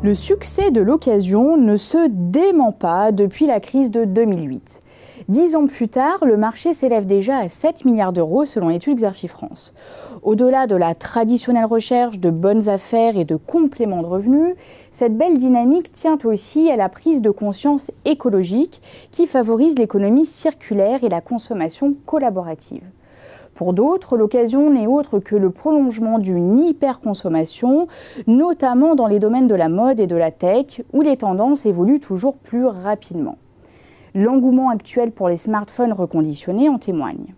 Le succès de l'occasion ne se dément pas depuis la crise de 2008. 10 ans plus tard, le marché s'élève déjà à 7 milliards d'euros selon l'étude Xerfi France. Au-delà de la traditionnelle recherche de bonnes affaires et de compléments de revenus, cette belle dynamique tient aussi à la prise de conscience écologique qui favorise l'économie circulaire et la consommation collaborative. Pour d'autres, l'occasion n'est autre que le prolongement d'une hyperconsommation, notamment dans les domaines de la mode et de la tech, où les tendances évoluent toujours plus rapidement. L'engouement actuel pour les smartphones reconditionnés en témoigne.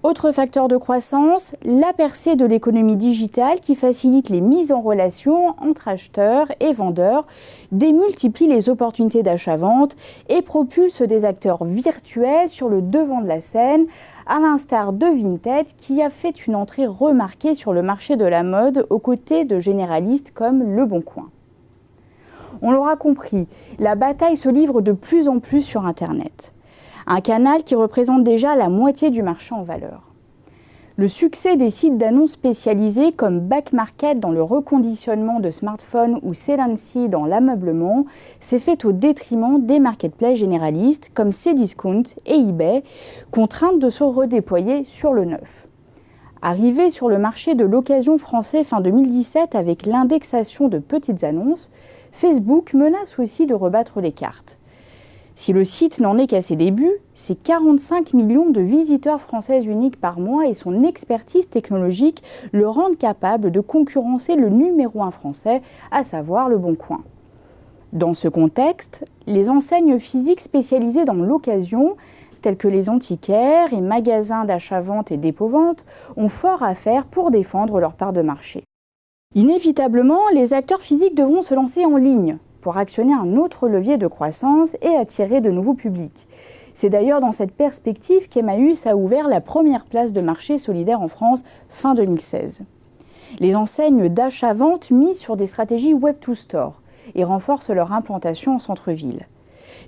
Autre facteur de croissance, la percée de l'économie digitale qui facilite les mises en relation entre acheteurs et vendeurs, démultiplie les opportunités d'achat-vente et propulse des acteurs virtuels sur le devant de la scène, à l'instar de Vinted qui a fait une entrée remarquée sur le marché de la mode aux côtés de généralistes comme Le Bon Coin. On l'aura compris, la bataille se livre de plus en plus sur Internet. Un canal qui représente déjà la moitié du marché en valeur. Le succès des sites d'annonces spécialisés comme Back Market dans le reconditionnement de smartphones ou Celancy dans l'ameublement s'est fait au détriment des marketplaces généralistes comme Cdiscount et eBay, contraintes de se redéployer sur le neuf. Arrivé sur le marché de l'occasion français fin 2017 avec l'indexation de petites annonces, Facebook menace aussi de rebattre les cartes. Si le site n'en est qu'à ses débuts, ses 45 millions de visiteurs français uniques par mois et son expertise technologique le rendent capable de concurrencer le numéro 1 français, à savoir Le Bon Coin. Dans ce contexte, les enseignes physiques spécialisées dans l'occasion, telles que les antiquaires et magasins d'achat-vente et dépôt-vente, ont fort à faire pour défendre leur part de marché. Inévitablement, les acteurs physiques devront se lancer en ligne pour actionner un autre levier de croissance et attirer de nouveaux publics. C'est d'ailleurs dans cette perspective qu'Emmaüs a ouvert la première place de marché solidaire en France fin 2016. Les enseignes d'achat-vente misent sur des stratégies Web2Store et renforcent leur implantation en centre-ville.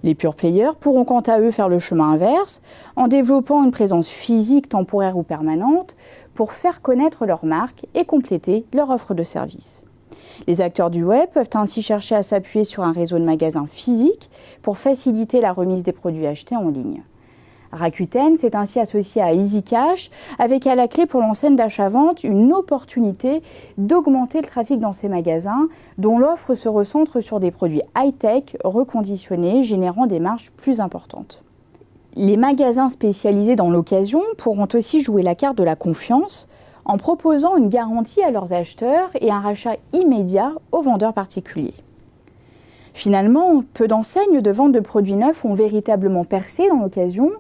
Les pure players pourront quant à eux faire le chemin inverse en développant une présence physique temporaire ou permanente pour faire connaître leur marque et compléter leur offre de services. Les acteurs du web peuvent ainsi chercher à s'appuyer sur un réseau de magasins physiques pour faciliter la remise des produits achetés en ligne. Rakuten s'est ainsi associé à EasyCash avec à la clé pour l'enseigne d'achat-vente une opportunité d'augmenter le trafic dans ces magasins dont l'offre se recentre sur des produits high-tech reconditionnés générant des marges plus importantes. Les magasins spécialisés dans l'occasion pourront aussi jouer la carte de la confiance en proposant une garantie à leurs acheteurs et un rachat immédiat aux vendeurs particuliers. Finalement, peu d'enseignes de vente de produits neufs ont véritablement percé dans l'occasion.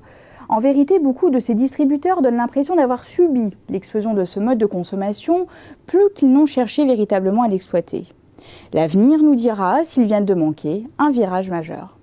En vérité, beaucoup de ces distributeurs donnent l'impression d'avoir subi l'explosion de ce mode de consommation plus qu'ils n'ont cherché véritablement à l'exploiter. L'avenir nous dira s'ils viennent de manquer un virage majeur.